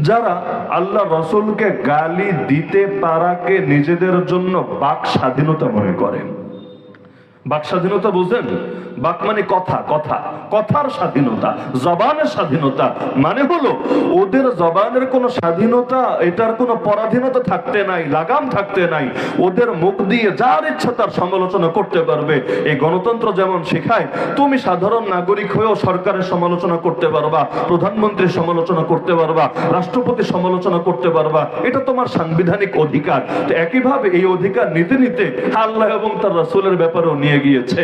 যারা আল্লাহ রসুলকে গালি দিতে পারাকে নিজেদের জন্য বাক স্বাধীনতা মনে করেন। বাক স্বাধীনতা বুঝেন? বাক মানে কথা, কথা, কথার স্বাধীনতা, জবানের স্বাধীনতা। মানে হলো ওদের জবানের কোনো স্বাধীনতা, এটার কোনো পরাধীনতা থাকতে নাই, লাগাম থাকতে নাই। ওদের মুখ দিয়ে যার ইচ্ছা তার সমালোচনা করতে পারবে। এই গণতন্ত্র যেমন শেখায় তুমি সাধারণ নাগরিক হয়েও সরকারের সমালোচনা করতে পারবা, প্রধানমন্ত্রীর সমালোচনা করতে পারবা, রাষ্ট্রপতির সমালোচনা করতে পারবা, এটা তোমার সাংবিধানিক অধিকার। তো একইভাবে এই অধিকার নিতে নিতে আল্লাহ এবং তার রাসূলের ব্যাপারেও নিয়ে গিয়েছে।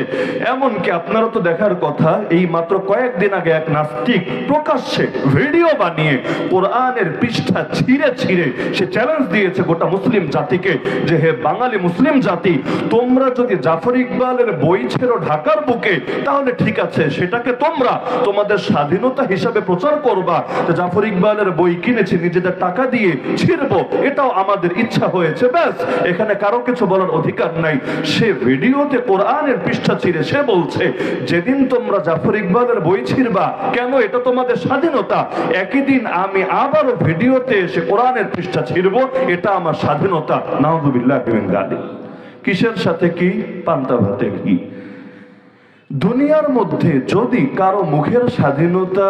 এমনকি আপনারা তো দেখার কথা, এই মাত্র কয়েকদিন আগে এক নাস্তিক প্রকাশ্যে ভিডিও বানিয়ে কোরআনের পৃষ্ঠা ছিঁড়ে ছিঁড়ে সে চ্যালেঞ্জ দিয়েছে গোটা মুসলিম জাতিকে যে হে বাঙালি মুসলিম জাতি, তোমরা যদি জাফর ইকবালের বই ছেড়ো ঢাকার বুকে তাহলে ঠিক আছে, সেটাকে তোমরা তোমাদের স্বাধীনতা হিসাবে প্রচার করবা যে জাফর ইকবালের বই কিনেছি নিজেদের টাকা দিয়ে, ছিড়বো, এটাও আমাদের ইচ্ছা হয়েছে, ব্যাস, এখানে কারো কিছু বলার অধিকার নাই। সে ভিডিওতে কোরআনের পৃষ্ঠা ছিঁড়ে সে বলছে যেদিন তোমরা জাফর ইকবালের বই ছিড়বা, কেন, এটা তোমাদের স্বাধীনতা, একই দিন আমি আবারও ভিডিওতে এসে কোরআনের পৃষ্ঠা ছিড়বো, এটা আমার স্বাধীনতা। নাউযুবিল্লাহি মিন যালিক। কিসের সাথে কি? পান্তা ভাতে কি? দুনিয়ার মধ্যে যদি কারো মুখের স্বাধীনতা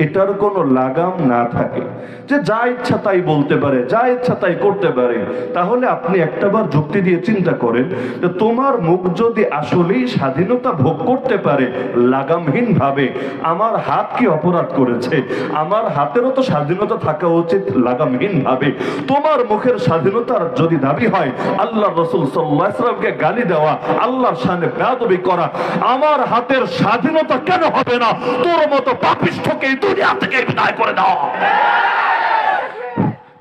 এটার কোনো লাগাম না থাকে, যে যা ইচ্ছা তাই বলতে পারে, যা ইচ্ছা তাই করতে পারে, তাহলে আপনি একটাবার যুক্তি দিয়ে চিন্তা করেন যে তোমার মুখ যদি আসলেই স্বাধীনতা ভোগ করতে পারে লাগামহীন ভাবে, আমার হাত কি অপরাধ করেছে? আমার হাতেরও তো স্বাধীনতা থাকা উচিত লাগামহীন ভাবে। তোমার মুখের স্বাধীনতার যদি দাবি হয় আল্লাহ রাসূল সাল্লাল্লাহু আলাইহি ওয়াসাল্লামকে গালি দেওয়া, আল্লাহর শানে বেয়াদবি করা, আমার হাতের স্বাধীনতা কেন হবে না? তোর মতো পাপিষ্ঠকে দুনিয়া থেকে বিদায় করে দাও।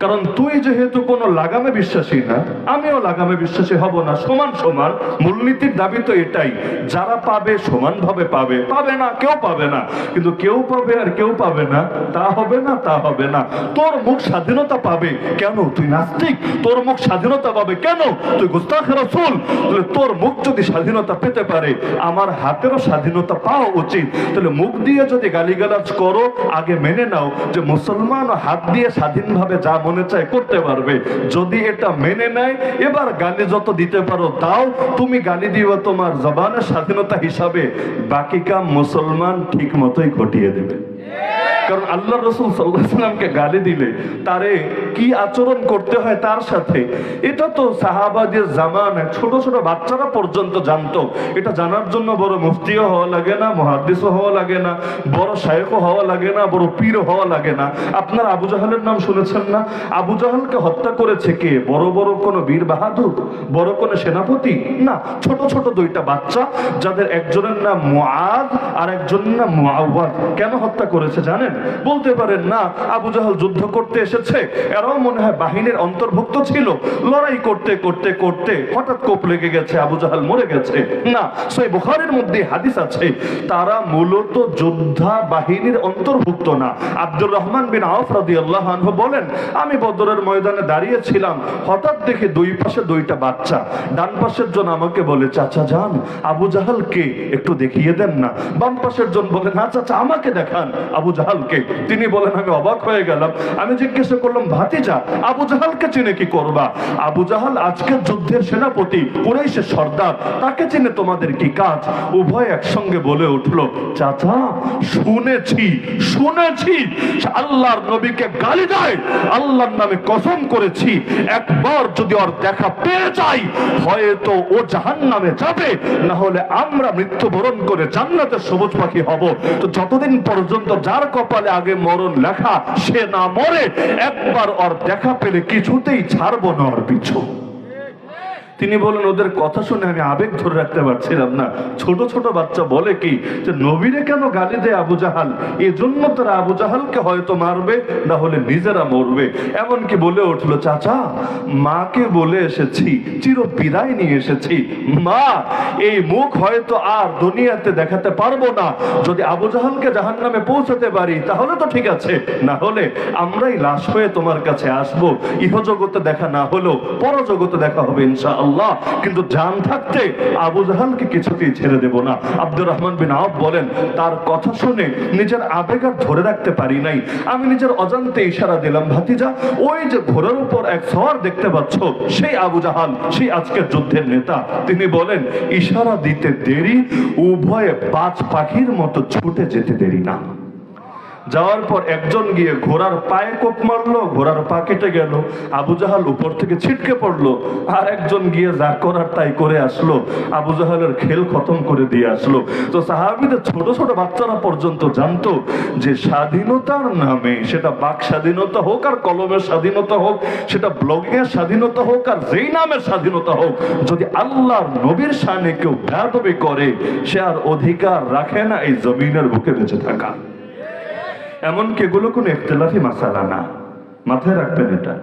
কারণ তুই যেহেতু কোনো লাগামে বিশ্বাসী না, আমিও লাগামে বিশ্বাসী হব না। সমান সমান মূলনীতির দাবি তো এটাই, যারা পাবে সমানভাবে পাবে, পাবে না কেউ পাবে না, কিন্তু কেউ পাবে আর কেউ পাবে না, তা হবে না, তা হবে না। তোর মুখ স্বাধীনতা পাবে কেন? তুই নাস্তিক। তোর মুখ স্বাধীনতা পাবে কেন? তুই গুস্তাখে রাসূল। তোর মুখ যদি স্বাধীনতা পেতে পারে, আমার হাতেরও স্বাধীনতা পাওয়া উচিত। তাহলে মুখ দিয়ে যদি গালিগালাজ করো, আগে মেনে নাও যে মুসলমান হাত দিয়ে স্বাধীনভাবে যা মনে চায় করতে পারবে। যদি এটা মেনে নেয়, এবার গালি যত দিতে পারো দাও, তুমি গালি দিও তোমার জবানের স্বাধীনতা হিসাবে, বাকি কাম মুসলমান ঠিক মতোই ঘটিয়ে দেবে। কারণ আল্লাহ রাসূল সাল্লাল্লাহু আলাইহি ওয়াসাল্লামকে গালি দিলে তারে কি আচরণ করতে হয় তার সাথে, এটা তো সাহাবাদের জামানায় ছোট ছোট বাচ্চারা পর্যন্ত জানতো। এটা জানার জন্য বড় মুফতিও হওয়া লাগে না, মুহাদ্দিসও হওয়া লাগে না, বড় শায়েখও হওয়া লাগে না, বড় পীরও হওয়া লাগে না। আপনারা আবু জাহেলের নাম শুনেছেন না? আবু জাহেলকে হত্যা করেছে কে? বড় বড় কোনো বীর বাহাদুর, বড় কোনো সেনাপতি না, ছোট ছোট দুইটা বাচ্চা, যাদের একজনের নাম মুআদ আর একজনের নাম মুআওয়াদ। কেন হত্যা করেছে জানেন? বলতে পারেন না, আবু জাহেল যুদ্ধ করতে এসেছে, এরাও মনে হয় বাহিনীর অন্তর্ভুক্ত ছিল, লড়াই করতে করতে করতে হঠাৎ কোপ লেগে গেছে, আবু জাহেল মরে গেছে। না, সহিহ বুখারীর মধ্যে হাদিস আছে তারা মূলত যোদ্ধা বাহিনীর অন্তর্ভুক্ত না। আব্দুর রহমান বিন আওফ রাদিয়াল্লাহু আনহু বলেন, আমি বদরের ময়দানে দাঁড়িয়ে ছিলাম, হঠাৎ দেখি দুই পাশে দুইটা বাচ্চা। ডান পাশের জন আমাকে বলে, চাচা যান, আবু জাহেলকে একটু দেখিয়ে দেন না। বাম পাশের জন বলে, না চাচা আমাকে দেখান আবু জাহেলকে। তিনি বলেন, আমি অবাক হয়ে গেলাম। আমি জিজ্ঞাসা করলাম, ভাতিজা আবু জাহেলকে চিনে কি করবা? আবু জাহেল আজকের যুদ্ধের সেনাপতি, কুরাইশের সর্দার, তাকে চিনে তোমাদের কি কাজ? উভয় একসঙ্গে বলে উঠলো, চাচা শুনেছি শুনেছি আল্লাহর নবীকে গালি দেয়, আল্লাহর নামে কসম করেছি একবার যদি ওর দেখা পেয়ে যাই হয়তো ও জাহান্নামে যাবে, না হলে আমরা মৃত্যুবরণ করে জান্নাতের সবুজ পাখি হব। তো যতদিন পর্যন্ত যার কপালে আগে মরণ লেখা সে না মরে, একবার ওর দেখা পেলে কিছুতেই ছাড়বো না ওর পিছু। তিনি বলেন, ওদের কথা শুনে আমি আবেগ ধরে রাখতে পারছিলাম না। ছোট ছোট বাচ্চা বলে কি যে নবীরে কেন গালি দেয় আবু জাহাল, এজন্য তারা আবু জাহালকে হয়তো মারবে, না হলে নিজেরা মরবে। এমনকি বলে উঠলো, চাচা মাকে বলে এসেছি, চির বিদায় নিয়ে এসেছি, মা এই মুখ হয়তো আর দুনিয়াতে দেখাতে পারবো না। যদি আবু জাহালকে জাহান্নামে পৌঁছাতে পারি তাহলে তো ঠিক আছে, না হলে আমরাই লাশ হয়ে তোমার কাছে আসবো। ইহজগতে দেখা না হলেও পরজগতে দেখা হবে ইনশাআল্লাহ। আল্লাহ, কিন্তু জান থাকতে আবু জাহালকে কিছুতেই ছেড়ে দেব না। আব্দুর রহমান বিন আওফ বলেন, তার কথা শুনে নিজের আবেগ আর ধরে রাখতে পারি নাই, আমি নিজের অজান্তে ইশারা দিলাম, ভাতিজা ওই যে ঘোড়ার উপর এক সওয়ার দেখতে পাচ্ছ, সেই আবু জাহাল, সেই আজকের যুদ্ধের নেতা। তিনি বলেন, ইশারা দিতে দেরি, উভয়ে বাজ পাখির মতো ছুটে যেতে দেরি না। যাওয়ার পর একজন গিয়ে ঘোড়ার পায়ে কোপ মারলো, ঘোড়ার পা কেটে গেল, আবু জাহাল উপর থেকে ছিটকে পড়লো। আর একজন গিয়ে যা করার তাই করে আসলো, আবু জাহালের খেল খতম করে দিয়ে আসলো। তো সাহাবীদের ছোট ছোট বাচ্চারা পর্যন্ত জানতো যে স্বাধীনতার নামে, সেটা বাক স্বাধীনতা হোক আর কলমের স্বাধীনতা হোক, সেটা ব্লগিং এর স্বাধীনতা হোক আর যেই নামের স্বাধীনতা হোক, যদি আল্লাহর নবীর শানে কেউ বেয়াদবি করে, সে আর অধিকার রাখে না এই জমিনের বুকে বেঁচে থাকা। এমনকি এগুলো কোনো ইখতিলাফি মাসালা না, মাথায় রাখবেন এটা,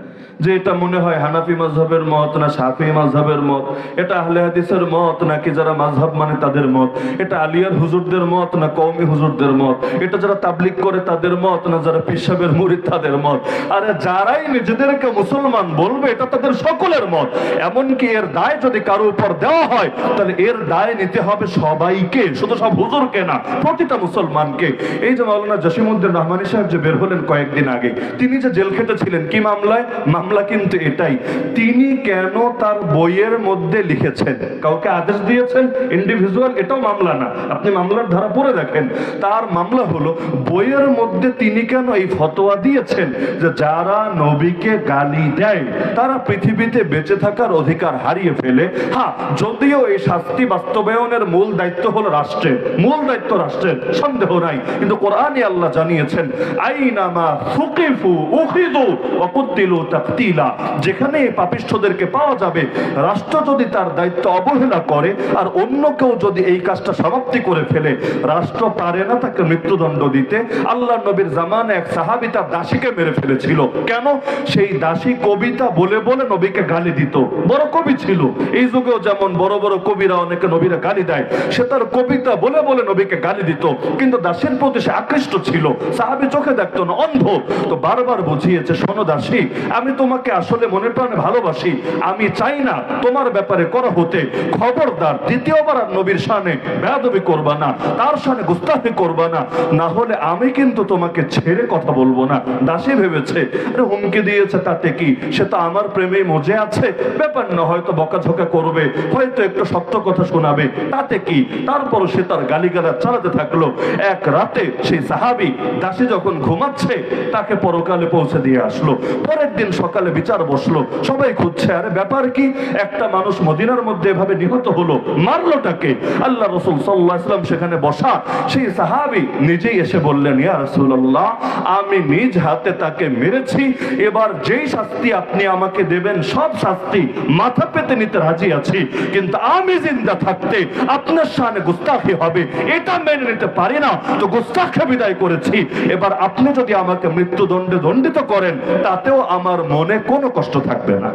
যে এটা মনে হয় হানাফি মাযহাবের মত না শাফিঈ মাযহাবের মত, এটা আহলে হাদিসের মত নাকি যারা মাযহাব মানে তাদের মত, এটা আলিয়ার হুজুরদের মত না কওমি হুজুরদের মত, এটা যারা তাবলীগ করে তাদের মত না যারা পীর সাহেবের মুরিদ তাদের মত। আরে যারাই নিজেদেরকে মুসলমান বলবে এটা তাদের সকলের মত। এমনকি এর দায় যদি কারো উপর দেওয়া হয়, তাহলে এর দায় নিতে হবে সবাইকে, শুধু সব হুজুরকে না, প্রতিটা মুসলমানকে। এই যে মাওলানা জসিমউদ্দিন রহমানী সাহেব যে বের হলেন কয়েকদিন আগে, তিনি যে জেল খেটেছিলেন কি মামলায়? মামলা কিন্তু এটাই, তিনি কেন তার বইয়ের মধ্যে লিখেছেন, কাউকে আদেশ দিয়েছেন ইন্ডিভিজুয়াল, এটাও মামলা না, আপনি মামলার ধারা পড়ে দেখেন। তার মামলা হলো বইয়ের মধ্যে তিনি কেন এই ফতোয়া দিয়েছেন যে যারা নবীকে গালি দেয় তারা পৃথিবীতে বেঁচে থাকার অধিকার হারিয়ে ফেলে। হ্যাঁ, যদিও এই শাস্তি বাস্তবায়নের মূল দায়িত্ব হলো রাষ্ট্রের, মূল দায়িত্ব রাষ্ট্রের, সন্দেহ নাই, কিন্তু কোরআনে আল্লাহ জানিয়েছেন, আইনামা সুকিফু উখিযু ওয়া কুতিলু তাকতিলা, যেখানে এই পাপিষ্ঠদেরকে পাওয়া যাবে, রাষ্ট্র যদি তার দায়িত্ব অবহেলা করে আর অন্য কেউ যদি এই কাজটা সমাপ্তি করে ফেলে, রাষ্ট্র পারে না তাকে মৃত্যুদণ্ড দিতে। আল্লাহ নবীর জামানে এক সাহাবী তার দাসীকে মেরে ফেলেছিল। কেন? সেই দাসী কবিতা বলে বলে নবীকে গালি দিত, বড় কবি ছিল। এই যুগেও যেমন বড় বড় কবিরা অনেকে নবীরা গালি দেয়, সে তার কবিতা বলে বলে নবীকে গালি দিত, কিন্তু দাসীর প্রতি সে আকৃষ্ট ছিল, সাহাবী চোখে দেখতো না, অন্ধ। তো বারবার বুঝিয়েছে, শোনো দাসী, আমি তোমাকে আসলে মনে প্রাণে ভালোবাসি, আমি চাই না তোমার ব্যাপারে করা হতে, খবরদার দ্বিতীয়বার আর নবীর শানে বেয়াদবি করবা না, তার শানে গুস্তাখি করবা না, না হলে আমি কিন্তু তোমাকে ছেড়ে কথা বলবো না। দাসী ভেবেছে আরে হুমকি দিয়েছে তাতে কি, সে তো আমার প্রেমে মজে আছে, ব্যাপার না, হয়তো বকাঝকা করবে, হয়তো একটু সত্য কথা শোনাবে, তাতে কি। তারপরও সে তার গালিগালাজ চালাতে থাকলো। এক রাতে সেই সাহাবী দাসী যখন ঘুমাচ্ছে, তাকে পরকালে পৌঁছে দিয়ে আসলো। পরের দিন সকালে বিচার বসলো, সবাই খুঁজছে আরে ব্যাপার কি, একটা মানুষ মদিনার মধ্যে এভাবে নিহত হলো, মারলোটাকে? আল্লাহ রাসূল সাল্লাল্লাহু আলাইহি ওয়াসাল্লাম সেখানে বসা, সেই সাহাবী নিজেই এসে বললেন, ইয়া রাসূলুল্লাহ, আমি নিজ হাতে তাকে মেরেছি, এবার যেই শাস্তি আপনি আমাকে দেবেন সব শাস্তি মাথা পেতে নিতে রাজি আছি, কিন্তু আমি জিন্দা থাকতে আপনার শানে গুস্তাখি হবে এটা মেনে নিতে পারি না, তো গুস্তাখে বিদায় করেছি। এবার আপনি যদি আমাকে মৃত্যুদণ্ডে দণ্ডিত করেন, তাতেও আমার মনে কোনো কষ্ট থাকবে না।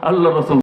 আল্লাহ রাসূল